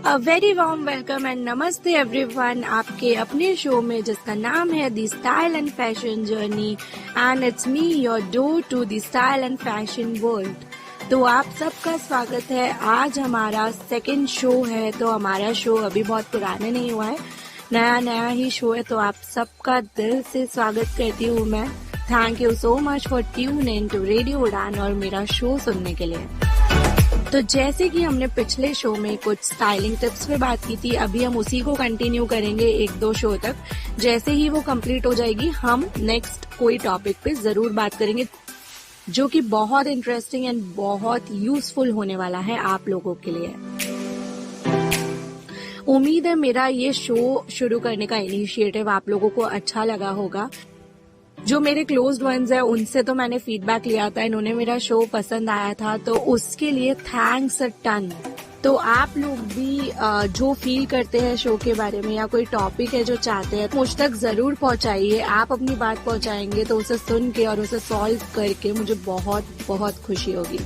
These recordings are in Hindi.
A very warm welcome and नमस्ते एवरीवन आपके अपने शो में जिसका नाम है the style and fashion journey and it's me your door to the style and fashion world. तो आप सबका स्वागत है। आज हमारा सेकंड शो है, तो हमारा शो अभी बहुत पुराना नहीं हुआ है, नया ही शो है, तो आप सबका दिल से स्वागत करती हूँ मैं। Thank you so much for tune in to radio Udaan और मेरा शो सुनने के लिए। तो जैसे कि हमने पिछले शो में कुछ स्टाइलिंग टिप्स पे बात की थी, अभी हम उसी को कंटिन्यू करेंगे 1-2 शो तक। जैसे ही वो कंप्लीट हो जाएगी हम नेक्स्ट कोई टॉपिक पे जरूर बात करेंगे जो कि बहुत इंटरेस्टिंग एंड बहुत यूजफुल होने वाला है आप लोगों के लिए। उम्मीद है मेरा ये शो शुरू करने का इनिशिएटिव आप लोगों को अच्छा लगा होगा। जो मेरे क्लोज्ड वंस है उनसे तो मैंने फीडबैक लिया था, इन्होंने मेरा शो पसंद आया था, तो उसके लिए थैंक्स अ टन। तो आप लोग भी जो फील करते हैं शो के बारे में या कोई टॉपिक है जो चाहते हैं मुझ तक जरूर पहुंचाइए। आप अपनी बात पहुंचाएंगे तो उसे सुन के और उसे सॉल्व करके मुझे बहुत बहुत खुशी होगी।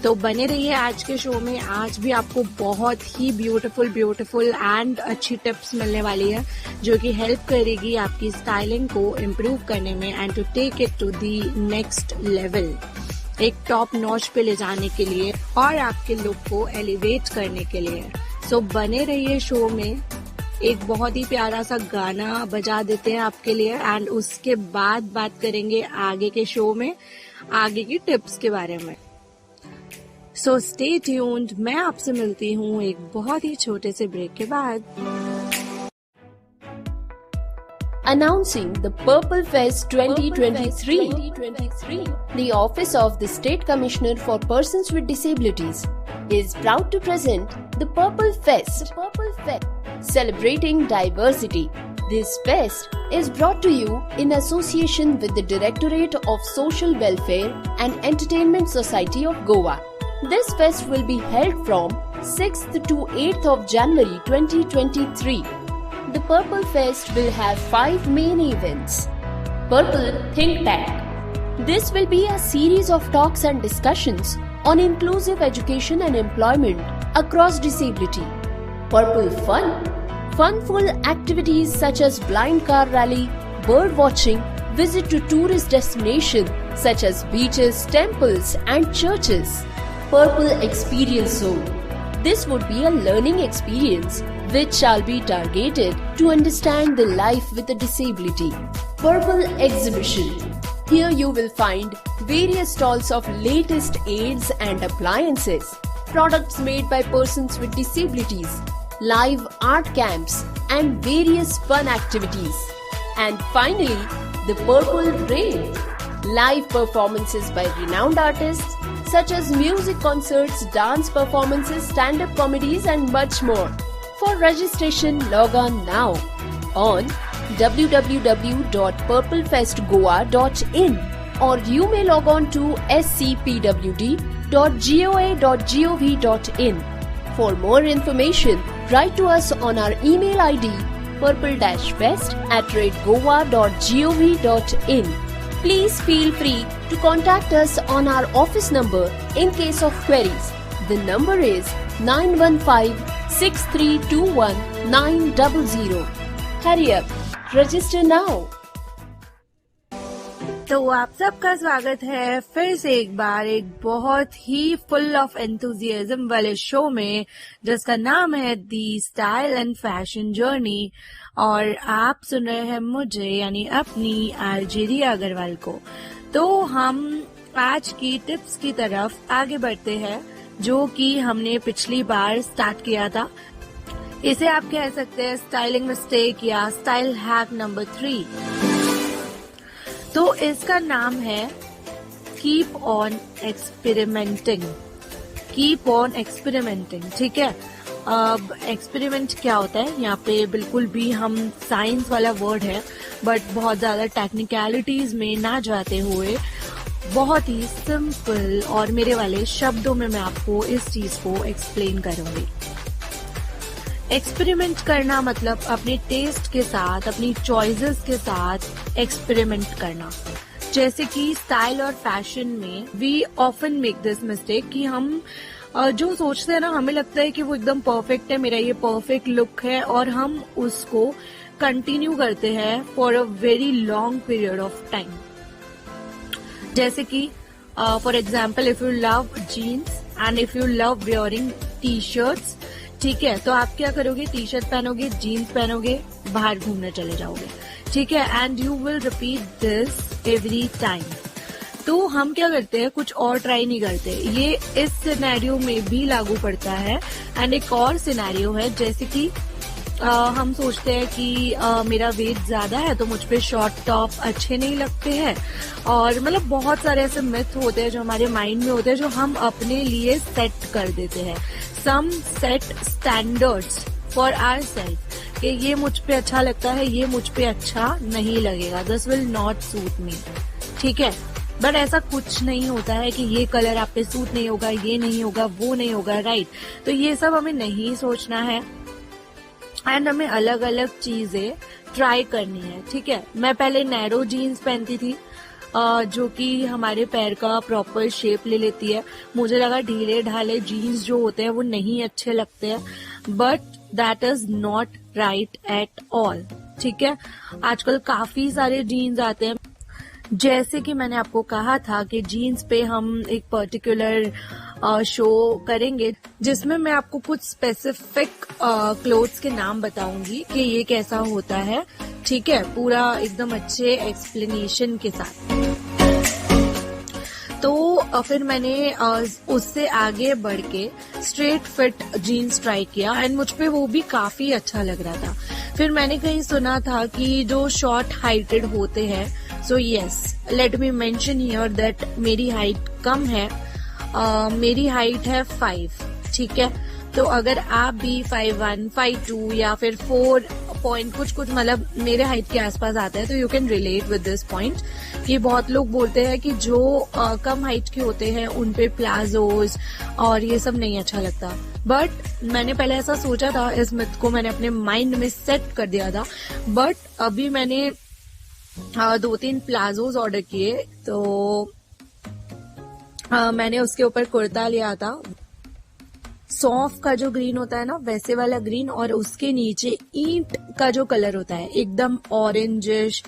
तो बने रहिए आज के शो में। आज भी आपको बहुत ही ब्यूटीफुल एंड अच्छी टिप्स मिलने वाली है जो कि हेल्प करेगी आपकी स्टाइलिंग को इम्प्रूव करने में and to take it to the next level, एक टॉप नॉच पे ले जाने के लिए और आपके लुक को एलिवेट करने के लिए। सो बने रहिए शो में। एक बहुत ही प्यारा सा गाना बजा देते हैं आपके लिए एंड उसके बाद बात करेंगे आगे के शो में आगे की टिप्स के बारे में। So stay tuned. मैं आपसे मिलती हूँ एक बहुत ही छोटे से ब्रेक के बाद। Announcing the Purple Fest 2023. The Office of the State Commissioner for Persons with Disabilities is proud to present the Purple Fest, celebrating diversity. This fest is brought to you in association with the Directorate of Social Welfare and Entertainment Society of Goa. This fest will be held from 6th to 8th of January 2023. The Purple Fest will have 5 main events. Purple Think Tank. This will be a series of talks and discussions on inclusive education and employment across disability. Purple Fun. Funful activities such as blind car rally, bird watching, visit to tourist destinations such as beaches, temples and churches. Purple Experience Zone. This would be a learning experience which shall be targeted to understand the life with a disability. Purple Exhibition. Here you will find various stalls of latest aids and appliances, products made by persons with disabilities, live art camps and various fun activities. And finally, the Purple Rave. Live performances by renowned artists such as music concerts, dance performances, stand-up comedies and much more. For registration, log on now on www.purplefestgoa.in or you may log on to scpwd.goa.gov.in. For more information, write to us on our email ID purple-fest@goa.gov.in. Please feel free to contact us on our office number in case of queries. The number is 915-6321-900. Hurry up, register now. तो आप सबका स्वागत है फिर से एक बार एक बहुत ही फुल ऑफ एंथुजियाज्म वाले शो में जिसका नाम है the style and fashion journey. और आप सुन रहे हैं मुझे यानी अपनी आरजे रिया अग्रवाल को। तो हम आज की टिप्स की तरफ आगे बढ़ते हैं जो कि हमने पिछली बार स्टार्ट किया था। इसे आप कह सकते हैं स्टाइलिंग मिस्टेक या स्टाइल हैक नंबर 3। तो इसका नाम है keep on experimenting. Keep on experimenting, ठीक है। अब एक्सपेरिमेंट क्या होता है, यहाँ पे बिल्कुल भी हम साइंस वाला वर्ड है बट बहुत ज्यादा टेक्निकलिटीज में ना जाते हुए बहुत ही सिंपल और मेरे वाले शब्दों में मैं आपको इस चीज को एक्सप्लेन करूंगी। एक्सपेरिमेंट करना मतलब अपने टेस्ट के साथ, अपनी चॉइसेस के साथ एक्सपेरिमेंट करना। जैसे कि स्टाइल और फैशन में we often make this mistake कि हम जो सोचते हैं ना, हमें लगता है कि वो एकदम परफेक्ट है, मेरा ये परफेक्ट लुक है, और हम उसको कंटिन्यू करते हैं for a very long period of time. जैसे कि for example, if you love jeans and if you love wearing T shirts, ठीक है, तो आप क्या करोगे, टी शर्ट पहनोगे, जीन्स पहनोगे, बाहर घूमने चले जाओगे, ठीक है, and you will repeat this every time. तो हम क्या करते हैं, कुछ और ट्राई नहीं करते। ये इस सिनेरियो में भी लागू पड़ता है। एंड एक और सिनेरियो है, जैसे कि हम सोचते हैं कि मेरा वेट ज्यादा है तो मुझ पे शॉर्ट टॉप अच्छे नहीं लगते हैं, और मतलब बहुत सारे ऐसे मिथ होते हैं जो हमारे माइंड में होते हैं, जो हम अपने लिए सेट कर देते हैं। Some set standards for our self कि ये मुझ पे अच्छा लगता है, ये मुझ पे अच्छा नहीं लगेगा, this will not suit me, ठीक है। बट ऐसा कुछ नहीं होता है कि ये कलर आप पे सूट नहीं होगा, ये नहीं होगा, वो नहीं होगा, राइट। तो ये सब हमें नहीं सोचना है, एंड हमें अलग अलग चीजें ट्राई करनी है, ठीक है। मैं पहले नैरो जीन्स पहनती थी, जो कि हमारे पैर का प्रॉपर शेप ले लेती है। मुझे लगा ढीले ढाले जीन्स जो होते हैं वो नहीं अच्छे लगते हैं, but that is not right at all, ठीक है। आजकल काफी सारे जीन्स आते हैं, जैसे कि मैंने आपको कहा था कि जीन्स पे हम एक पर्टिकुलर शो करेंगे, जिसमें मैं आपको कुछ स्पेसिफिक क्लोथ्स के नाम बताऊंगी कि ये कैसा होता है, ठीक है, पूरा एकदम अच्छे एक्सप्लेनेशन के साथ। तो फिर मैंने उससे आगे बढ़ के स्ट्रेट फिट जीन्स ट्राई किया, एंड मुझ पे वो भी काफी अच्छा लग रहा था। फिर मैंने कहीं सुना था कि जो शॉर्ट हाइटेड होते हैं, so yes, let me mention here that मेरी हाइट कम है, मेरी हाइट है 5, ठीक है। तो अगर आप भी 5'1", 5'2" या फिर 4 पॉइंट कुछ मतलब मेरे हाइट के आसपास आता है, तो you can relate with this point कि बहुत लोग बोलते हैं कि जो कम हाइट के होते हैं उन पे प्लाजोज और ये सब नहीं अच्छा लगता। बट मैंने पहले ऐसा सोचा था, इस मिथ को मैंने अपने माइंड में सेट कर दिया था, बट अभी मैंने 2-3 प्लाजोज ऑर्डर किए, तो मैंने उसके ऊपर कुर्ता लिया था, सौंफ का जो ग्रीन होता है ना, वैसे वाला ग्रीन, और उसके नीचे ईंट का जो कलर होता है एकदम ऑरेंजिश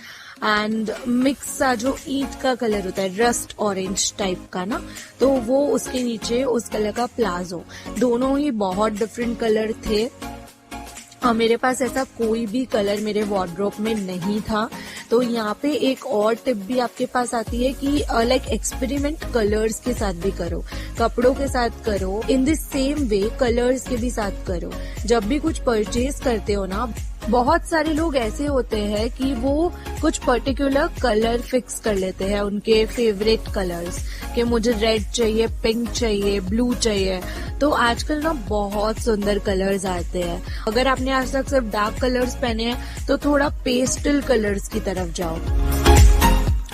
एंड मिक्स सा जो ईंट का कलर होता है, रस्ट ऑरेंज टाइप का ना, तो वो उसके नीचे उस कलर का प्लाजो। दोनों ही बहुत डिफरेंट कलर थे। मेरे पास ऐसा कोई भी कलर मेरे वार्डरोब में नहीं था। तो यहाँ पे एक और टिप भी आपके पास आती है कि लाइक एक्सपेरिमेंट कलर्स के साथ भी करो, कपड़ों के साथ करो, in the same way colours के भी साथ करो। जब भी कुछ परचेज करते हो ना, बहुत सारे लोग ऐसे होते हैं कि वो कुछ पर्टिकुलर कलर फिक्स कर लेते हैं, उनके फेवरेट कलर्स, कि मुझे रेड चाहिए, पिंक चाहिए, ब्लू चाहिए। तो आजकल ना बहुत सुंदर कलर्स आते हैं। अगर आपने आज तक सिर्फ डार्क कलर्स पहने हैं तो थोड़ा पेस्टल कलर्स की तरफ जाओ।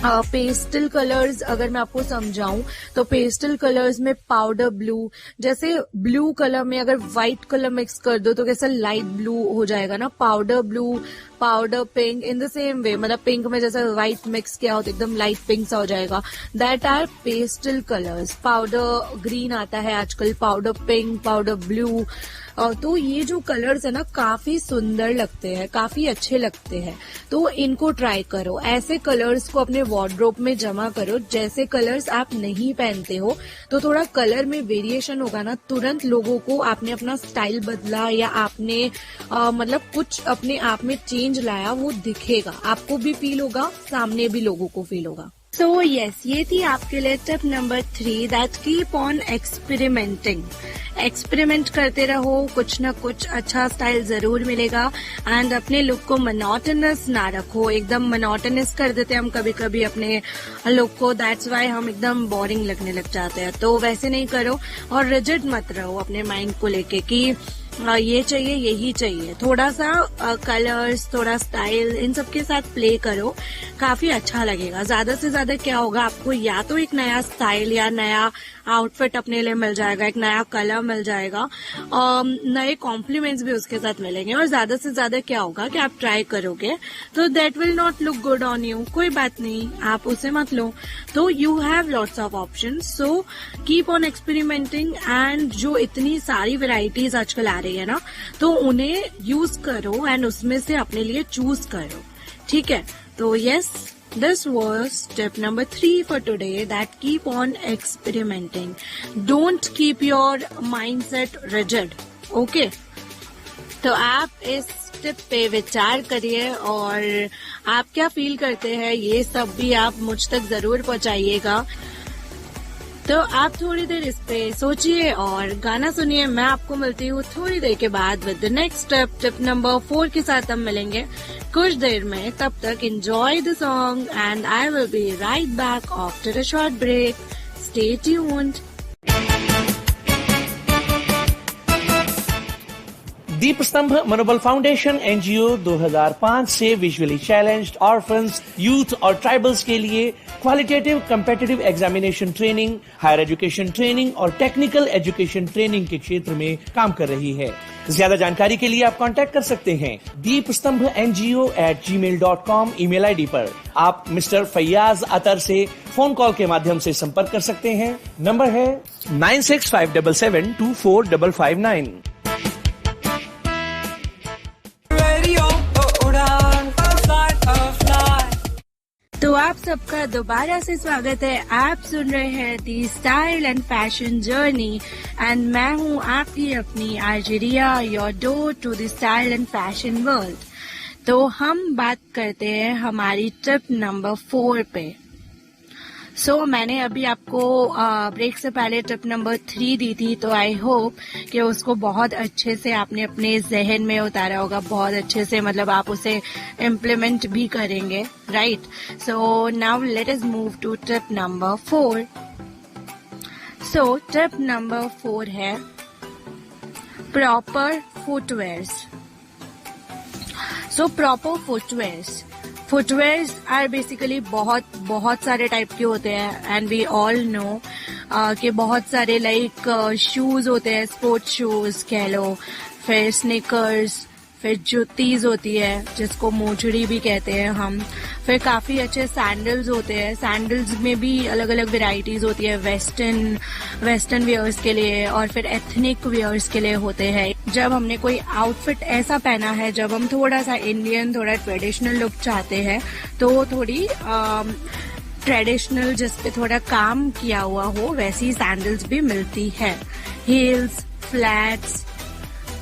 पेस्टल कलर्स अगर मैं आपको समझाऊं तो पेस्टल कलर्स में पाउडर ब्लू, जैसे ब्लू कलर में अगर व्हाइट कलर मिक्स कर दो तो कैसा लाइट ब्लू हो जाएगा ना, powder blue, powder pink, in the same way, मतलब पिंक में जैसे व्हाइट मिक्स किया हो तो एकदम लाइट पिंक सा हो जाएगा, that are pastel colours. Powder green आता है आजकल, पाउडर पिंक, पाउडर ब्लू। तो ये जो कलर्स है ना काफी सुंदर लगते हैं, काफी अच्छे लगते हैं, तो इनको ट्राई करो। ऐसे कलर्स को अपने वार्डरोब में जमा करो, जैसे कलर्स आप नहीं पहनते हो तो थोड़ा कलर में वेरिएशन होगा ना, तुरंत लोगों को आपने अपना स्टाइल बदला या आपने मतलब कुछ अपने आप में चेंज लाया वो दिखेगा, आपको भी फील होगा, सामने भी लोगों को फील होगा। सो यस, ये थी आपके लिए tip number 3, that keep on experimenting. Experiment करते रहो, कुछ ना कुछ अच्छा स्टाइल जरूर मिलेगा। एंड अपने लुक को मोनोटोनस ना रखो, एकदम मोनोटोनस कर देते हैं हम कभी कभी अपने लुक को, दैट्स वाई हम एकदम बोरिंग लगने लग जाते हैं। तो वैसे नहीं करो, और रिजिड मत रहो अपने माइंड को लेके कि ये चाहिए, यही चाहिए। थोड़ा सा कलर्स, थोड़ा स्टाइल, इन सब के साथ प्ले करो, काफी अच्छा लगेगा। ज्यादा से ज्यादा क्या होगा, आपको या तो एक नया स्टाइल या नया आउटफिट अपने लिए मिल जाएगा, एक नया कलर मिल जाएगा, नए कॉम्प्लीमेंट्स भी उसके साथ मिलेंगे। और ज्यादा से ज्यादा क्या होगा कि आप ट्राई करोगे तो that will not look good on you, कोई बात नहीं, आप उसे मत लो। तो you have lots of option, so keep on experimenting. And जो इतनी सारी वेराइटीज आजकल आ रही है ना, तो उन्हें यूज करो एंड उसमें से अपने लिए चूज करो, ठीक है। तो yes, this was tip number 3 for today, that keep on experimenting. Don't keep your mindset rigid. Okay? तो आप इस टिप पे विचार करिए और आप क्या फील करते हैं ये सब भी आप मुझ तक जरूर पहुंचाइएगा। तो आप थोड़ी देर इस पे सोचिए और गाना सुनिए। मैं आपको मिलती हूँ थोड़ी देर के बाद with the next tip number 4 के साथ हम मिलेंगे कुछ देर में। तब तक enjoy the song and I will be right back after a short break. Stay tuned. Deepstambh Manobal foundation NGO 2005 से विजुअली चैलेंज्ड ऑर्फन्स, यूथ और ट्राइबल्स के लिए qualitative competitive examination training, higher education training और टेक्निकल एजुकेशन ट्रेनिंग के क्षेत्र में काम कर रही है। ज्यादा जानकारी के लिए आप कांटेक्ट कर सकते हैं deepstambhNGO@gmail.com ईमेल आईडी पर। आप मिस्टर फैयाज अतर से फोन कॉल के माध्यम से संपर्क कर सकते हैं। नंबर है 9657724559। तो आप सबका दोबारा से स्वागत है। आप सुन रहे हैं the style and fashion journey and मैं हूँ आपकी अपनी आर्जेरिया, your door to the style and fashion world. तो हम बात करते हैं हमारी टिप नंबर 4 पे। मैंने अभी आपको ब्रेक से पहले टिप नंबर 3 दी थी, तो आई होप कि उसको बहुत अच्छे से आपने अपने जहन में उतारा होगा, बहुत अच्छे से, मतलब आप उसे इम्प्लीमेंट भी करेंगे, right. So now let us move to tip number 4। Tip number 4 है proper footwears. Proper footwears are basically बहुत सारे टाइप के होते हैं एंड वी ऑल नो कि बहुत सारे लाइक शूज होते हैं, स्पोर्ट्स शूज कह लो, फिर स्नीकर्स, फिर जूतीज होती है जिसको मोजड़ी भी कहते हैं हम, फिर काफी अच्छे सैंडल्स होते हैं। सैंडल्स में भी अलग अलग वेराइटीज होती है, वेस्टर्न वेयर्स के लिए और फिर एथनिक वेयर्स के लिए होते हैं। जब हमने कोई आउटफिट ऐसा पहना है, जब हम थोड़ा सा इंडियन, थोड़ा ट्रेडिशनल लुक चाहते हैं, तो थोड़ी ट्रेडिशनल जिस पे थोड़ा काम किया हुआ हो वैसी सैंडल्स भी मिलती है। Heels, flats,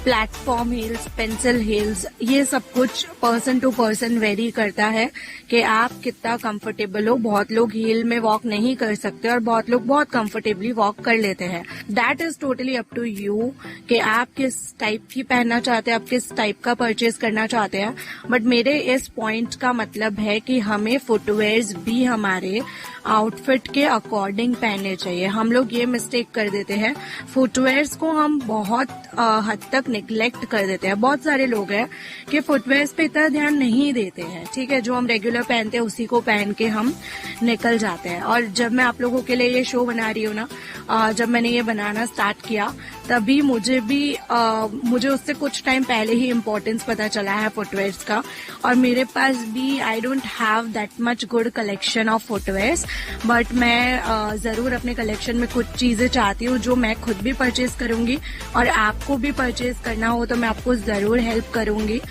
platform heels, pencil heels, ये सब कुछ पर्सन टू पर्सन वेरी करता है कि आप कितना कंफर्टेबल हो। बहुत लोग हील में वॉक नहीं कर सकते और बहुत लोग बहुत कंफर्टेबली वॉक कर लेते हैं। That is totally up to you कि आप किस टाइप की पहनना चाहते हैं, आप किस टाइप का परचेज करना चाहते हैं। बट मेरे इस पॉइंट का मतलब है कि हमें फुटवेयर्स भी हमारे आउटफिट के अकॉर्डिंग पहनने चाहिए। हम लोग ये मिस्टेक कर देते हैं, फुटवेयर्स को हम बहुत हद तक निग्लेक्ट कर देते हैं। बहुत सारे लोग हैं कि फुटवेयर्स पे इतना ध्यान नहीं देते हैं, ठीक है। जो हम रेगुलर पहनते हैं उसी को पहन के हम निकल जाते हैं। और जब मैं आप लोगों के लिए ये शो बना रही हूँ ना, जब मैंने ये बनाना स्टार्ट किया तभी मुझे उससे कुछ टाइम पहले ही इम्पोर्टेंस पता चला है फुटवेयर्स का। और मेरे पास भी I don't have that much good collection of footwears, but मैं जरूर अपने कलेक्शन में कुछ चीजें चाहती हूँ जो मैं खुद भी परचेज करूंगी और आपको भी परचेज करना हो तो मैं आपको जरूर हेल्प करूंगी।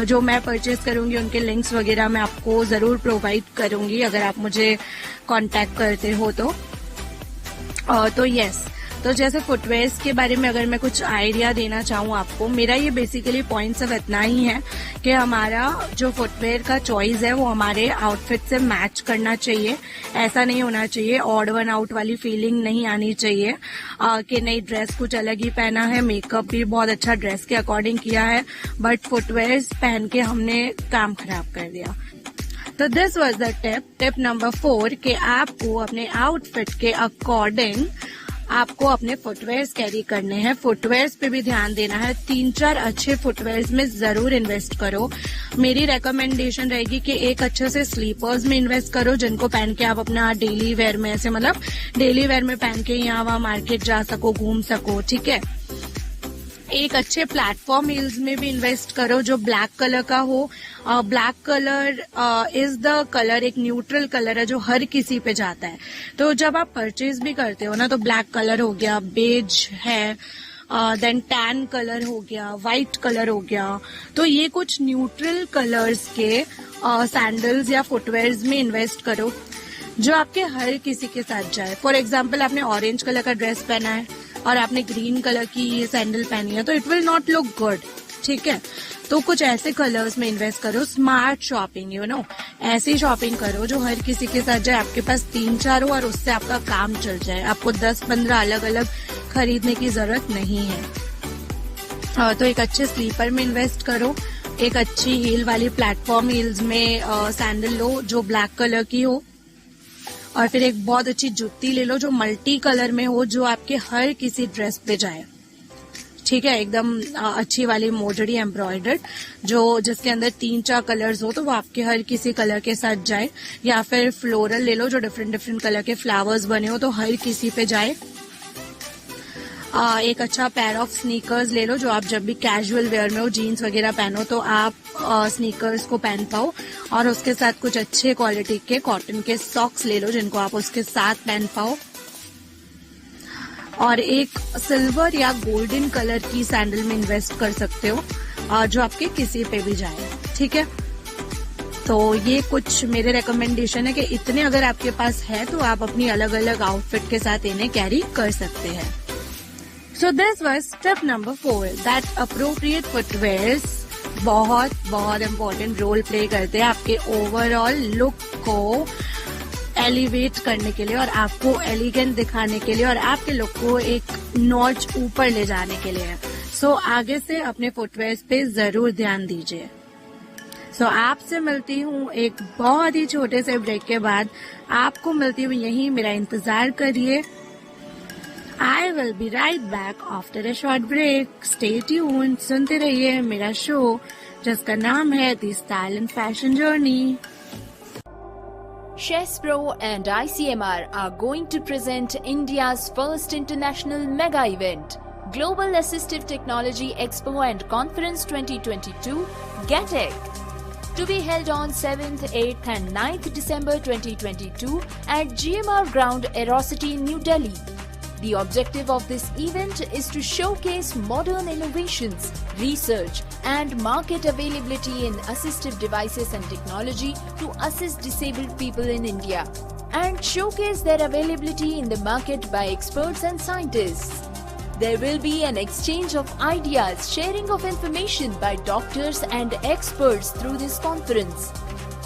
जो मैं परचेज करूंगी उनके लिंक्स वगैरह मैं आपको जरूर प्रोवाइड करूंगी अगर आप मुझे कांटेक्ट करते हो तो यस। तो जैसे फुटवेयर्स के बारे में अगर मैं कुछ आइडिया देना चाहूँ आपको, मेरा ये बेसिकली पॉइंट सिर्फ इतना ही है कि हमारा जो फुटवेयर का चॉइस है वो हमारे आउटफिट से मैच करना चाहिए। ऐसा नहीं होना चाहिए, ऑड वन आउट वाली फीलिंग नहीं आनी चाहिए कि नई ड्रेस कुछ अलग ही पहना है, मेकअप भी बहुत अच्छा ड्रेस के अकॉर्डिंग किया है, बट फुटवेयर्स पहन के हमने काम खराब कर दिया। तो this was the tip number 4 कि आपको अपने आउटफिट के अकॉर्डिंग आपको अपने फुटवेयर्स कैरी करने हैं। फुटवेयर्स पे भी ध्यान देना है। 3-4 अच्छे फुटवेयर्स में जरूर इन्वेस्ट करो। मेरी रेकमेंडेशन रहेगी कि एक अच्छे से स्लीपर्स में इन्वेस्ट करो, जिनको पहन के आप अपना डेली वेयर में ऐसे मतलब डेली वेयर में पहन के यहाँ वहाँ मार्केट जा सको, घूम सको, ठीक है। एक अच्छे प्लेटफॉर्म हील्स में भी इन्वेस्ट करो जो ब्लैक कलर का हो। Black colour is the colour, एक न्यूट्रल कलर है जो हर किसी पे जाता है। तो जब आप परचेज भी करते हो ना, तो ब्लैक कलर हो गया, बेज है, देन टैन कलर हो गया, व्हाइट कलर हो गया। तो ये कुछ न्यूट्रल कलर्स के सैंडल्स या फुटवेयर्स में इन्वेस्ट करो जो आपके हर किसी के साथ जाए। फॉर एग्जाम्पल, आपने ऑरेंज कलर का ड्रेस पहना है और आपने ग्रीन कलर की सैंडल पहनी है, तो it will not look good, ठीक है। तो कुछ ऐसे कलर्स में इन्वेस्ट करो। स्मार्ट शॉपिंग, यू नो, ऐसी शॉपिंग करो जो हर किसी के साथ जाए, आपके पास 3-4 हो और उससे आपका काम चल जाए। आपको 10-15 अलग अलग खरीदने की जरूरत नहीं है। तो एक अच्छे स्लीपर में इन्वेस्ट करो। एक अच्छी हील वाली प्लेटफॉर्म हील्स में सैंडल लो जो ब्लैक कलर की हो, और फिर एक बहुत अच्छी जूती ले लो जो मल्टी कलर में हो, जो आपके हर किसी ड्रेस पे जाए, ठीक है। एकदम अच्छी वाली मोजड़ी एम्ब्रॉयडर्ड जो जिसके अंदर 3-4 कलर्स हो, तो वो आपके हर किसी कलर के साथ जाए। या फिर फ्लोरल ले लो जो डिफरेंट कलर के फ्लावर्स बने हो, तो हर किसी पे जाए। एक अच्छा पेयर ऑफ स्नीकर्स ले लो जो आप जब भी कैजुअल वेयर में हो, जीन्स वगैरह पहनो तो आप स्नीकर्स को पहन पाओ। और उसके साथ कुछ अच्छे क्वालिटी के कॉटन के सॉक्स ले लो जिनको आप उसके साथ पहन पाओ। और एक सिल्वर या गोल्डन कलर की सैंडल में इन्वेस्ट कर सकते हो जो आपके किसी पे भी जाए, ठीक है। तो ये कुछ मेरे रिकमेंडेशन है कि इतने अगर आपके पास है तो आप अपनी अलग अलग आउटफिट के साथ इन्हें कैरी कर सकते हैं। So this was step number 4 that appropriate footwears बहुत इम्पोर्टेंट रोल प्ले करते हैं आपके ओवरऑल लुक को एलिवेट करने के लिए और आपको एलिगेंट दिखाने के लिए और आपके लुक को एक नॉच ऊपर ले जाने के लिए। सो आगे से अपने फुटवेयर्स पे जरूर ध्यान दीजिए। सो आपसे मिलती हूँ एक बहुत ही छोटे से ब्रेक के बाद। आपको मिलती हूँ यहीं, मेरा इंतजार करिए। I will be right back after a short break. Stay tuned. सुनते रहिए मेरा शो जिसका नाम है The Style and Fashion Journey. Chess Pro and ICMR are going to present India's first international mega event, Global Assistive Technology Expo and Conference 2022, GATEC. To be held on 7th, 8th and 9th December 2022 at GMR Ground, Aerocity, New Delhi. The objective of this event is to showcase modern innovations, research and market availability in assistive devices and technology to assist disabled people in India and showcase their availability in the market by experts and scientists. There will be an exchange of ideas, sharing of information by doctors and experts through this conference.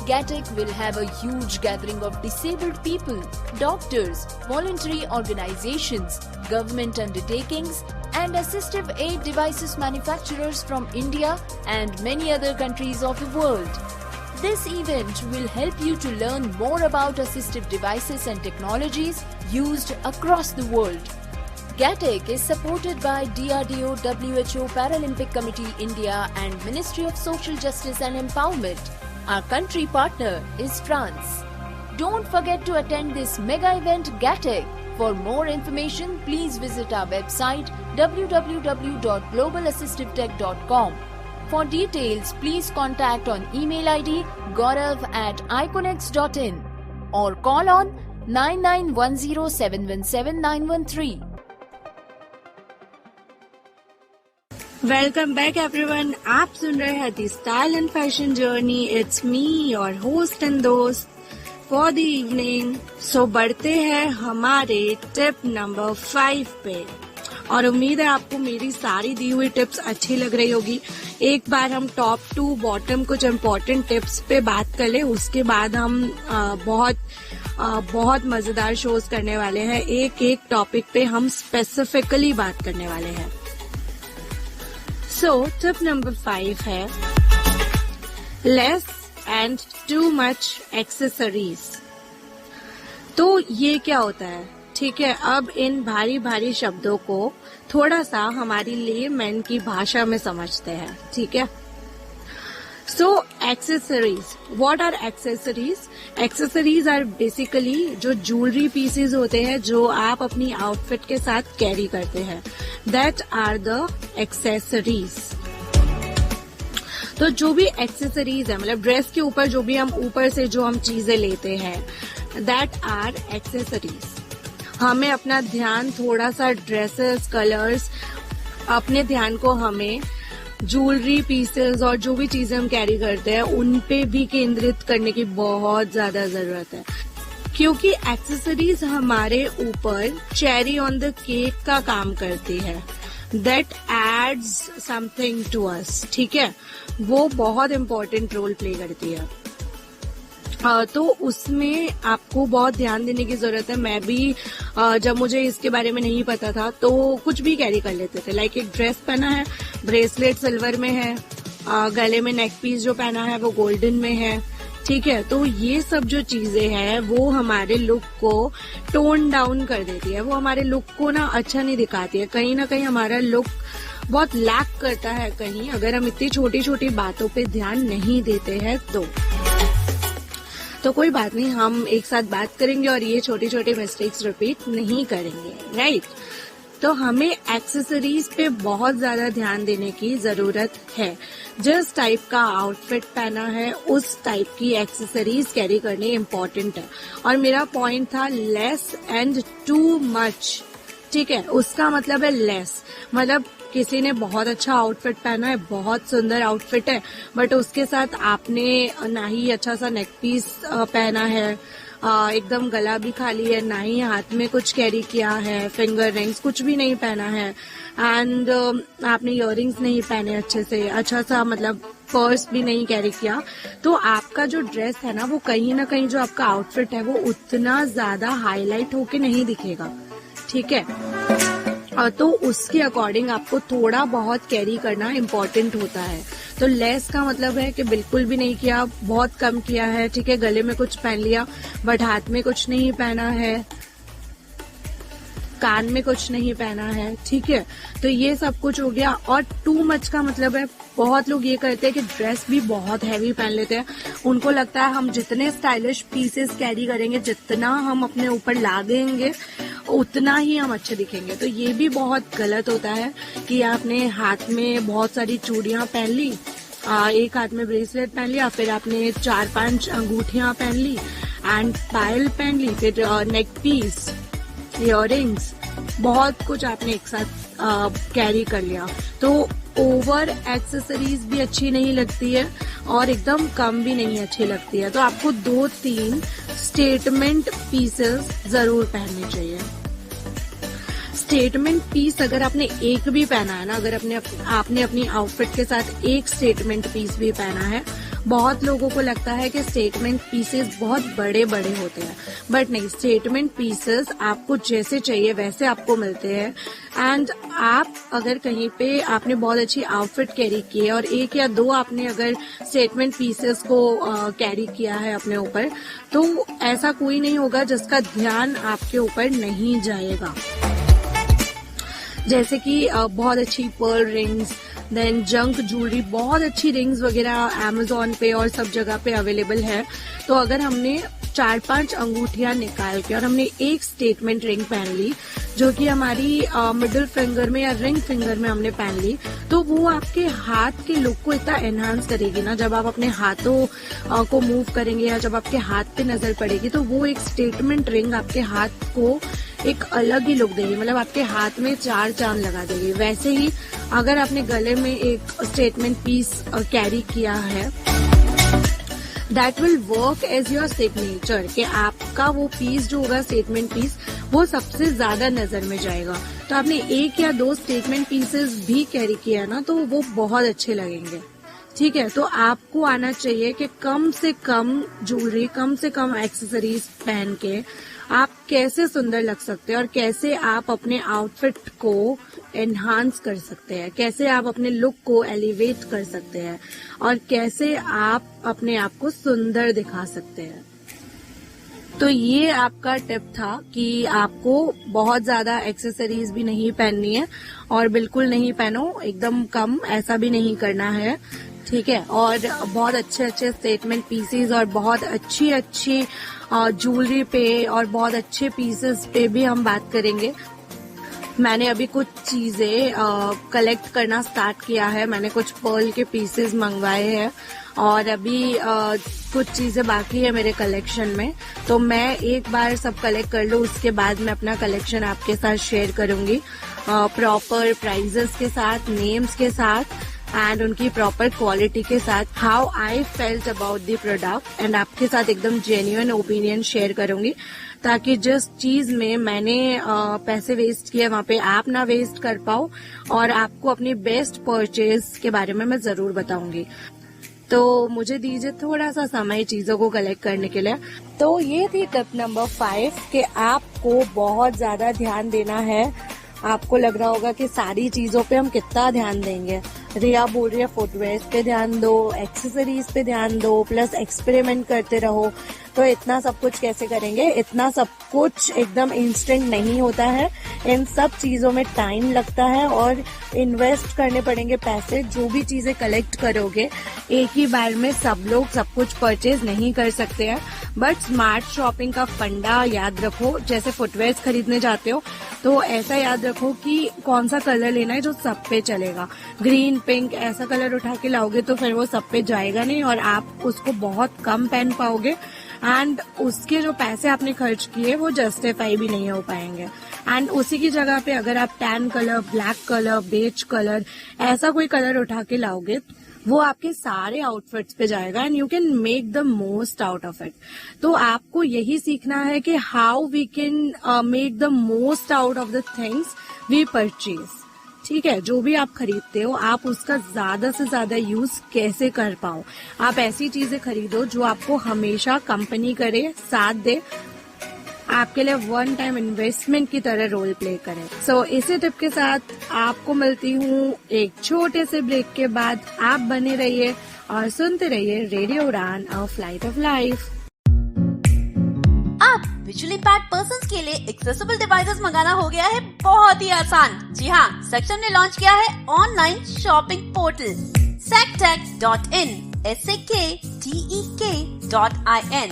GATEC will have a huge gathering of disabled people, doctors, voluntary organizations, government undertakings, and assistive aid devices manufacturers from India and many other countries of the world. This event will help you to learn more about assistive devices and technologies used across the world. GATEC is supported by DRDO, WHO, Paralympic Committee India and Ministry of Social Justice and Empowerment. Our country partner is France. Don't forget to attend this mega event GATEC. For more information, please visit our website www.globalassistivetech.com. For details, please contact on email ID gaurav@iconex.in or call on 9910717913. Welcome back everyone. आप सुन रहे हैं the style and fashion journey. It's me your host and दोस्त फॉर द इवनिंग। सो बढ़ते हैं हमारे टिप नंबर 5 पे और उम्मीद है आपको मेरी सारी दी हुई टिप्स अच्छी लग रही होगी। एक बार हम टॉप टू बॉटम कुछ इम्पोर्टेंट टिप्स पे बात कर ले, उसके बाद हम बहुत मजेदार शोज करने वाले हैं। एक एक टॉपिक पे हम स्पेसिफिकली बात करने वाले हैं। सो टिप नंबर 5 है less and too much accessories. तो ये क्या होता है? ठीक है, अब इन भारी भारी शब्दों को थोड़ा सा हमारी लेमैन की भाषा में समझते हैं, ठीक है। So accessories, what are accessories? Accessories are basically जो jewelry pieces होते हैं जो आप अपनी outfit के साथ carry करते हैं, that are the accessories. तो जो भी accessories है, मतलब ड्रेस के ऊपर जो भी हम ऊपर से जो हम चीजें लेते हैं, that are accessories. हमें अपना ध्यान थोड़ा सा ड्रेसेस, कलर्स, अपने ध्यान को हमें ज्वेलरी पीसेस और जो भी चीजें हम कैरी करते हैं उन पे भी केंद्रित करने की बहुत ज्यादा जरूरत है, क्योंकि एक्सेसरीज हमारे ऊपर चेरी ऑन द केक का काम करती है, that adds something to us, ठीक है, वो बहुत इम्पोर्टेंट रोल प्ले करती है। तो उसमें आपको बहुत ध्यान देने की जरूरत है। मैं भी जब मुझे इसके बारे में नहीं पता था तो कुछ भी कैरी कर लेते थे, लाइक एक ड्रेस पहना है, ब्रेसलेट सिल्वर में है, गले में नेक पीस जो पहना है वो गोल्डन में है, ठीक है। तो ये सब जो चीजें हैं वो हमारे लुक को टोन डाउन कर देती है, वो हमारे लुक को ना अच्छा नहीं दिखाती है, कहीं ना कहीं हमारा लुक बहुत लैक करता है कहीं, अगर हम इतनी छोटी छोटी बातों पे ध्यान नहीं देते हैं तो कोई बात नहीं, हम एक साथ बात करेंगे और ये छोटी छोटी मिस्टेक्स रिपीट नहीं करेंगे, राइट। तो हमें एक्सेसरीज पे बहुत ज्यादा ध्यान देने की जरूरत है। जिस टाइप का आउटफिट पहना है उस टाइप की एक्सेसरीज कैरी करनी इम्पोर्टेंट है। और मेरा पॉइंट था लेस एंड टू मच, ठीक है, उसका मतलब है लेस, मतलब किसी ने बहुत अच्छा आउटफिट पहना है, बहुत सुंदर आउटफिट है, बट उसके साथ आपने ना ही अच्छा सा नेक पीस पहना है, एकदम गला भी खाली है, ना ही हाथ में कुछ कैरी किया है, फिंगर रिंग्स कुछ भी नहीं पहना है, एंड आपने इयररिंग्स नहीं पहने अच्छे से, अच्छा सा मतलब पर्स भी नहीं कैरी किया, तो आपका जो ड्रेस है ना वो कहीं ना कहीं जो आपका आउटफिट है वो उतना ज्यादा हाईलाइट होके नहीं दिखेगा, ठीक है। तो उसके अकॉर्डिंग आपको थोड़ा बहुत कैरी करना इम्पोर्टेंट होता है। तो लेस का मतलब है कि बिल्कुल भी नहीं किया, बहुत कम किया है, ठीक है, गले में कुछ पहन लिया बट हाथ में कुछ नहीं पहना है, कान में कुछ नहीं पहना है, ठीक है, तो ये सब कुछ हो गया। और टू मच का मतलब है बहुत लोग ये करते हैं कि ड्रेस भी बहुत हैवी पहन लेते हैं, उनको लगता है हम जितने स्टाइलिश पीसेस कैरी करेंगे, जितना हम अपने ऊपर लागेंगे उतना ही हम अच्छे दिखेंगे। तो ये भी बहुत गलत होता है कि आपने हाथ में बहुत सारी चूड़ियां पहन ली, एक हाथ में ब्रेसलेट पहन लिया, फिर आपने 4-5 अंगूठियां पहन ली एंड पायल पहन ली, फिर नेक पीस, इयररिंग्स, बहुत कुछ आपने एक साथ कैरी कर लिया। तो ओवर एक्सेसरीज भी अच्छी नहीं लगती है और एकदम कम भी नहीं अच्छी लगती है। तो आपको 2-3 स्टेटमेंट पीसेस जरूर पहनने चाहिए। स्टेटमेंट पीस अगर आपने एक भी पहना है ना, अगर आपने अपनी आउटफिट के साथ एक स्टेटमेंट पीस भी पहना है, बहुत लोगों को लगता है कि स्टेटमेंट पीसेस बहुत बड़े बड़े होते हैं, बट नहीं, स्टेटमेंट पीसेस आपको जैसे चाहिए वैसे आपको मिलते हैं। एंड आप अगर कहीं पे आपने बहुत अच्छी आउटफिट कैरी की है और 1 या 2 आपने अगर स्टेटमेंट पीसेस को कैरी किया है अपने ऊपर, तो ऐसा कोई नहीं होगा जिसका ध्यान आपके ऊपर नहीं जाएगा। जैसे कि बहुत अच्छी pearl rings, then junk jewellery, बहुत अच्छी रिंग्स वगैरह अमेजोन पे और सब जगह पे अवेलेबल है। तो अगर हमने 4-5 अंगूठियां निकाल के और हमने एक स्टेटमेंट रिंग पहन ली जो कि हमारी मिडिल फिंगर में या रिंग फिंगर में हमने पहन ली, तो वो आपके हाथ के लुक को इतना एनहांस करेगी ना, जब आप अपने हाथों को मूव करेंगे या जब आपके हाथ पे नजर पड़ेगी तो वो एक स्टेटमेंट रिंग आपके हाथ को एक अलग ही लुक देगी, मतलब आपके हाथ में 4 चांद लगा देगी। वैसे ही अगर आपने गले में एक स्टेटमेंट पीस कैरी किया है, that will work as your signature, कि आपका वो पीस जो होगा स्टेटमेंट पीस वो सबसे ज्यादा नजर में जाएगा। तो आपने 1 या 2 स्टेटमेंट पीसेस भी कैरी किया ना तो वो बहुत अच्छे लगेंगे, ठीक है। तो आपको आना चाहिए कि कम से कम ज्वेलरी, कम से कम एक्सेसरीज पहन के आप कैसे सुंदर लग सकते हैं और कैसे आप अपने आउटफिट को एनहांस कर सकते हैं, कैसे आप अपने लुक को एलिवेट कर सकते हैं और कैसे आप अपने आप को सुंदर दिखा सकते हैं। तो ये आपका टिप था कि आपको बहुत ज्यादा एक्सेसरीज भी नहीं पहननी है और बिल्कुल नहीं पहनो, एकदम कम, ऐसा भी नहीं करना है, ठीक है। और बहुत अच्छे अच्छे स्टेटमेंट पीसेस और बहुत अच्छी अच्छी ज्वेलरी पे और बहुत अच्छे पीसेस पे भी हम बात करेंगे। मैंने अभी कुछ चीजें कलेक्ट करना स्टार्ट किया है। मैंने कुछ पर्ल के पीसेस मंगवाए हैं और अभी कुछ चीजें बाकी है मेरे कलेक्शन में, तो मैं एक बार सब कलेक्ट कर लूँ, उसके बाद मैं अपना कलेक्शन आपके साथ शेयर करूंगी प्रॉपर प्राइजेस के साथ, नेम्स के साथ एंड उनकी प्रॉपर क्वालिटी के साथ, how I felt about the product, and आपके साथ एकदम जेन्युइन ओपिनियन शेयर करूंगी, ताकि जिस चीज में मैंने पैसे वेस्ट किए वहाँ पे आप ना वेस्ट कर पाओ और आपको अपनी बेस्ट परचेज के बारे में मैं जरूर बताऊंगी। तो मुझे दीजिए थोड़ा सा समय चीजों को कलेक्ट करने के लिए। तो ये थी टिप नंबर 5 कि आपको बहुत ज्यादा ध्यान देना है। आपको लग रहा होगा कि सारी चीजों पे हम कितना ध्यान देंगे। रिया बोल रही है फुटवेयर पे ध्यान दो, एक्सेसरीज पे ध्यान दो, प्लस एक्सपेरिमेंट करते रहो। तो इतना सब कुछ कैसे करेंगे? इतना सब कुछ एकदम इंस्टेंट नहीं होता है, इन सब चीजों में टाइम लगता है और इन्वेस्ट करने पड़ेंगे पैसे। जो भी चीजें कलेक्ट करोगे एक ही बार में सब लोग सब कुछ परचेज नहीं कर सकते हैं, बट स्मार्ट शॉपिंग का फंडा याद रखो। जैसे फुटवेयर खरीदने जाते हो तो ऐसा याद रखो कि कौन सा कलर लेना है जो सब पे चलेगा। ग्रीन, पिंक ऐसा कलर उठा के लाओगे तो फिर वो सब पे जाएगा नहीं और आप उसको बहुत कम पहन पाओगे एंड उसके जो पैसे आपने खर्च किए वो जस्टिफाई भी नहीं हो पाएंगे। एंड उसी की जगह पे अगर आप tan colour, black colour, beige colour ऐसा कोई कलर उठा के लाओगे वो आपके सारे आउटफिट्स पे जाएगा and you can make the most out of it. तो आपको यही सीखना है कि how we can make the most out of the things we purchase, ठीक है। जो भी आप खरीदते हो आप उसका ज्यादा से ज्यादा यूज कैसे कर पाओ। आप ऐसी चीजें खरीदो जो आपको हमेशा कंपनी करे, साथ दे, आपके लिए वन टाइम इन्वेस्टमेंट की तरह रोल प्ले करें। सो इसी टिप के साथ आपको मिलती हूँ एक छोटे से ब्रेक के बाद। आप बने रहिए और सुनते रहिए रेडियो उड़ान, अ फ्लाइट ऑफ लाइफ। अब विजुअली इम्पैक्ट पर्सन्स के लिए एक्सेसिबल डिवाइसेस मंगाना हो गया है बहुत ही आसान। जी हाँ, सक्षम ने लॉन्च किया है online shopping portal sectech.in, SAKTEK.in।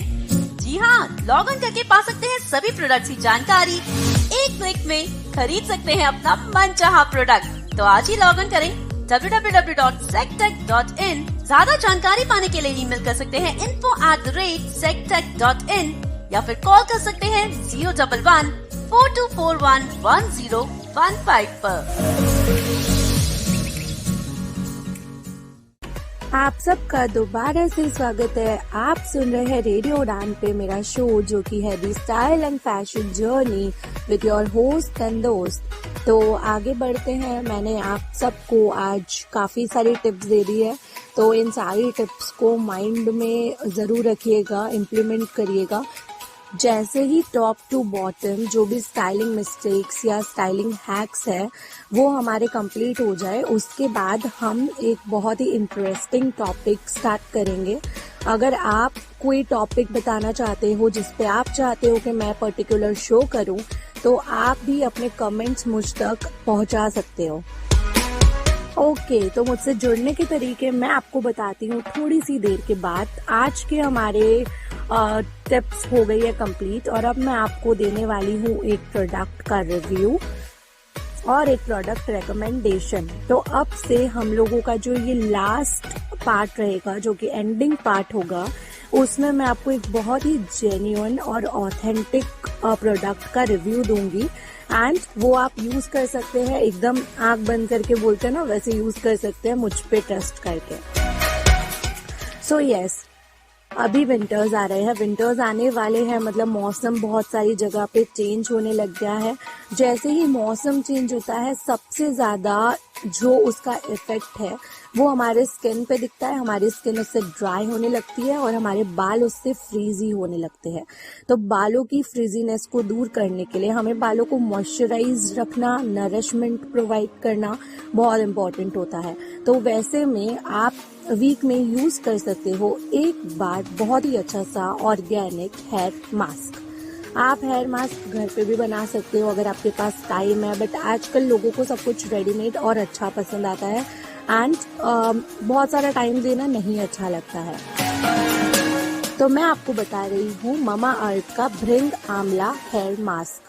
जी हाँ, लॉग इन करके पा सकते हैं सभी प्रोडक्ट्स की जानकारी। एक क्लिक में खरीद सकते हैं अपना मनचाहा प्रोडक्ट। तो आज ही लॉग इन करें www.sectech.in। ज्यादा जानकारी पाने के लिए ईमेल कर सकते हैं info@sectech.in या फिर कॉल कर सकते हैं 011-4241-1015 पर। आप सबका दोबारा से स्वागत है। आप सुन रहे हैं रेडियो उड़ान पे मेरा शो जो कि है the style and fashion journey with your host and दोस्त। तो आगे बढ़ते हैं। मैंने आप सबको आज काफी सारी टिप्स दे दी है, तो इन सारी टिप्स को माइंड में जरूर रखिएगा, इम्प्लीमेंट करिएगा। जैसे ही टॉप टू बॉटम जो भी स्टाइलिंग मिस्टेक्स या स्टाइलिंग हैक्स है वो हमारे कंप्लीट हो जाए, उसके बाद हम एक बहुत ही इंटरेस्टिंग टॉपिक स्टार्ट करेंगे। अगर आप कोई टॉपिक बताना चाहते हो जिस पे आप चाहते हो कि मैं पर्टिकुलर शो करूं, तो आप भी अपने कमेंट्स मुझ तक पहुंचा सकते हो। ओके, तो मुझसे जुड़ने के तरीके मैं आपको बताती हूँ थोड़ी सी देर के बाद। आज के हमारे टिप्स हो गई है कंप्लीट और अब मैं आपको देने वाली हूँ एक प्रोडक्ट का रिव्यू और एक प्रोडक्ट रिकमेंडेशन। तो अब से हम लोगों का जो ये लास्ट पार्ट रहेगा, जो कि एंडिंग पार्ट होगा, उसमें मैं आपको एक बहुत ही जेन्युइन और ऑथेंटिक प्रोडक्ट का रिव्यू दूंगी एंड वो आप यूज कर सकते हैं। एकदम आंख बंद करके बोलते हैं ना, वैसे यूज कर सकते हैं मुझ पे ट्रस्ट करके। सो यस, अभी विंटर्स आ रहे हैं, विंटर्स आने वाले हैं, मतलब मौसम बहुत सारी जगह पे चेंज होने लग गया है। जैसे ही मौसम चेंज होता है सबसे ज्यादा जो उसका इफेक्ट है वो हमारे स्किन पे दिखता है, हमारी स्किन उससे ड्राई होने लगती है और हमारे बाल उससे फ्रीजी होने लगते हैं। तो बालों की फ्रीजीनेस को दूर करने के लिए हमें बालों को मॉइस्चराइज रखना, नरिशमेंट प्रोवाइड करना बहुत इम्पोर्टेंट होता है। तो वैसे में आप वीक में यूज कर सकते हो एक बार बहुत ही अच्छा सा ऑर्गेनिक हेयर मास्क। आप हेयर मास्क घर पे भी बना सकते हो अगर आपके पास टाइम है, बट आजकल लोगों को सब कुछ रेडीमेड और अच्छा पसंद आता है एंड बहुत सारा टाइम देना नहीं अच्छा लगता है। तो मैं आपको बता रही हूँ मामा अर्थ का भृंग आंवला हेयर मास्क।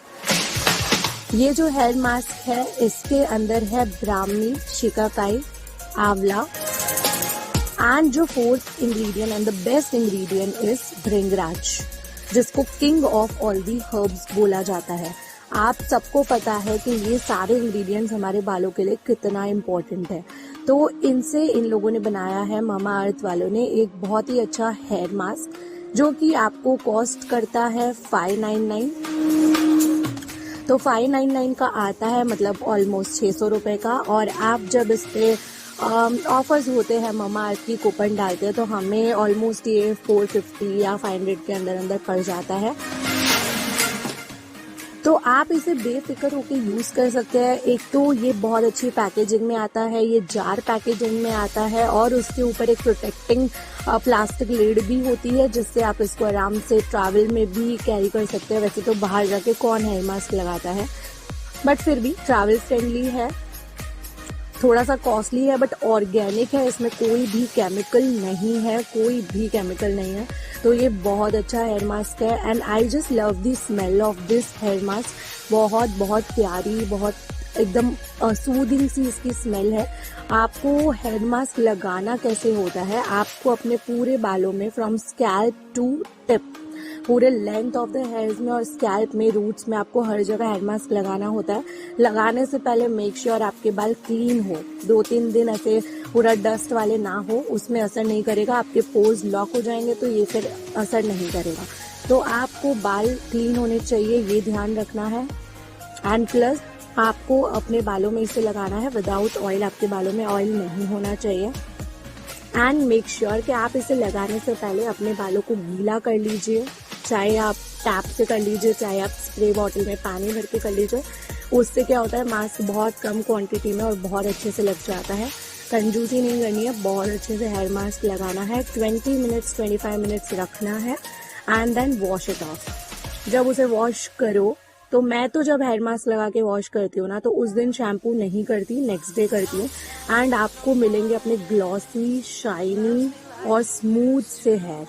ये जो हेयर मास्क है इसके अंदर है ब्राह्मी, शिकाकाई, आंवला एंड जो fourth ingredient and the best ingredient is bhringraj, जिसको king of all the herbs बोला जाता है। आप सबको पता है कि ये सारे इंग्रेडिएंट्स हमारे बालों के लिए कितना इम्पोर्टेंट है। तो इनसे इन लोगों ने बनाया है, मामा अर्थ वालों ने, एक बहुत ही अच्छा हेयर मास्क जो कि आपको कॉस्ट करता है 599। तो 599 का आता है मतलब ऑलमोस्ट 600 रुपए का। और आप जब इस पे ऑफर्स होते हैं, मामा अर्थ की कूपन डालते हैं, तो हमें ऑलमोस्ट ये 450 या 500 के अंदर पड़ जाता है। तो आप इसे बेफिक्र होकर यूज कर सकते हैं। एक तो ये बहुत अच्छी पैकेजिंग में आता है, ये जार पैकेजिंग में आता है और उसके ऊपर एक प्रोटेक्टिंग प्लास्टिक लिड भी होती है जिससे आप इसको आराम से ट्रैवल में भी कैरी कर सकते हैं। वैसे तो बाहर जाके कौन हेयर मास्क लगाता है, बट फिर भी ट्रैवल फ्रेंडली है, थोड़ा सा कॉस्टली है बट ऑर्गेनिक है, इसमें कोई भी केमिकल नहीं है, कोई भी केमिकल नहीं है। तो ये बहुत अच्छा हेयर मास्क है and I just love the smell of this hair mask. बहुत प्यारी, बहुत एकदम सूदिंग सी इसकी स्मेल है। आपको हेयर मास्क लगाना कैसे होता है, आपको अपने पूरे बालों में फ्रॉम स्कैल्प टू टिप, पूरे लेंथ ऑफ द हेयर्स में और स्कैल्प में, रूट्स में आपको हर जगह हेयर मास्क लगाना होता है। लगाने से पहले मेक श्योर आपके बाल क्लीन हो, 2-3 दिन ऐसे पूरा डस्ट वाले ना हो, उसमें असर नहीं करेगा। आपके पोर्स लॉक हो जाएंगे तो ये फिर असर नहीं करेगा। तो आपको बाल क्लीन होने चाहिए, ये ध्यान रखना है। एंड प्लस आपको अपने बालों में इसे लगाना है विदाउट ऑयल, आपके बालों में ऑयल नहीं होना चाहिए। एंड मेक श्योर कि आप इसे लगाने से पहले अपने बालों को गीला कर लीजिए, चाहे आप टैप से कर लीजिए, चाहे आप स्प्रे बॉटल में पानी भर के कर लीजिए। उससे क्या होता है, मास्क बहुत कम क्वांटिटी में और बहुत अच्छे से लग जाता है। कंजूसी नहीं करनी है, बहुत अच्छे से हेयर मास्क लगाना है। 20 मिनट्स 25 मिनट्स रखना है and then wash it off. जब उसे वॉश करो, तो मैं तो जब हेयर मास्क लगा के वॉश करती हूँ ना, तो उस दिन शैम्पू नहीं करती, नेक्स्ट डे करती हूँ एंड आपको मिलेंगे अपने ग्लॉसी, शाइनी और स्मूथ से हेयर।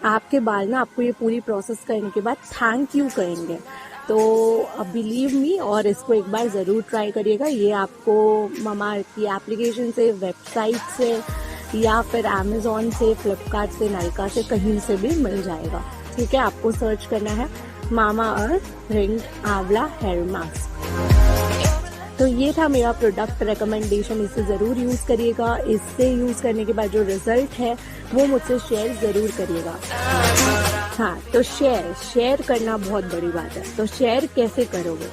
आपके बाल ना आपको ये पूरी प्रोसेस करने के बाद थैंक यू करेंगे। तो बिलीव मी, और इसको एक बार ज़रूर ट्राई करिएगा। ये आपको मामा अर्थ की एप्लीकेशन से, वेबसाइट से या फिर अमेजोन से, फ्लिपकार्ट से, नायका से, कहीं से भी मिल जाएगा। ठीक है, आपको सर्च करना है मामा अर्थ रिंग आंवला हेयर मास्क। तो ये था मेरा प्रोडक्ट रिकमेंडेशन, इसे ज़रूर यूज़ करिएगा। इससे यूज़ करने के बाद जो रिजल्ट है वो मुझसे शेयर ज़रूर करिएगा। हाँ, तो शेयर करना बहुत बड़ी बात है। तो शेयर कैसे करोगे?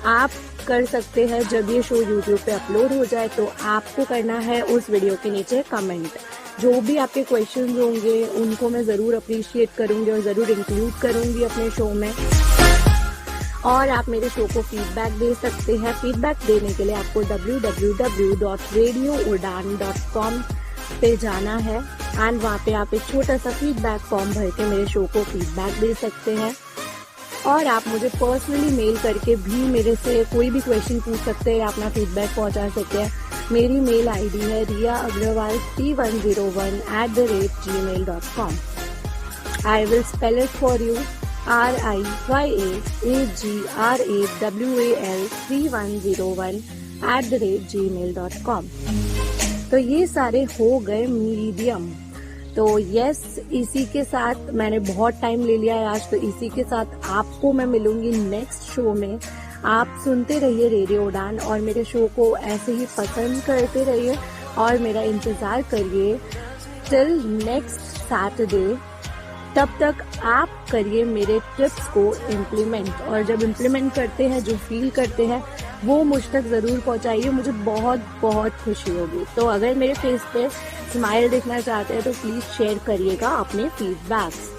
आप कर सकते हैं जब ये शो यूट्यूब पे अपलोड हो जाए, तो आपको करना है उस वीडियो के नीचे कमेंट। जो भी आपके क्वेश्चंस होंगे उनको मैं ज़रूर अप्रिशिएट करूँगी और ज़रूर इंक्लूड करूँगी अपने शो में। और आप मेरे शो को फीडबैक दे सकते हैं। फीडबैक देने के लिए आपको www.radioudan.com पे जाना है एंड वहाँ पे आप एक छोटा सा फीडबैक फॉर्म भर के मेरे शो को फीडबैक दे सकते हैं। और आप मुझे पर्सनली मेल करके भी मेरे से कोई भी क्वेश्चन पूछ सकते हैं, अपना फीडबैक पहुँचा सकते हैं। मेरी मेल आईडी है riyaagrawal3101@gmail.com। I will spell it for you, riyaagrawal3101@gmail.com। तो ये सारे हो गए मीडियम। तो यस, इसी के साथ मैंने बहुत टाइम ले लिया है आज, तो इसी के साथ आपको मैं मिलूंगी नेक्स्ट शो में। आप सुनते रहिए रेडियो उड़ान और मेरे शो को ऐसे ही पसंद करते रहिए और मेरा इंतजार करिए टिल नेक्स्ट सैटरडे तब तक आप करिए मेरे टिप्स को इम्प्लीमेंट, और जब इम्प्लीमेंट करते हैं जो फील करते हैं वो मुझ तक ज़रूर पहुंचाइए, मुझे बहुत बहुत खुशी होगी। तो अगर मेरे फेस पे स्माइल देखना चाहते हैं तो प्लीज़ शेयर करिएगा अपने feedbacks.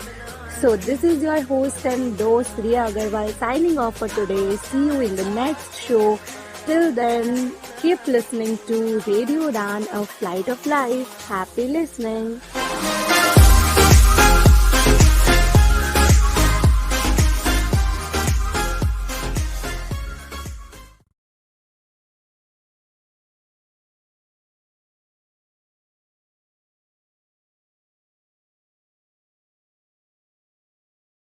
So this is your host and host Riya Agarwal signing off for today. See you in the next show. Till then, keep listening to Radio Udan, a flight of life. Happy listening.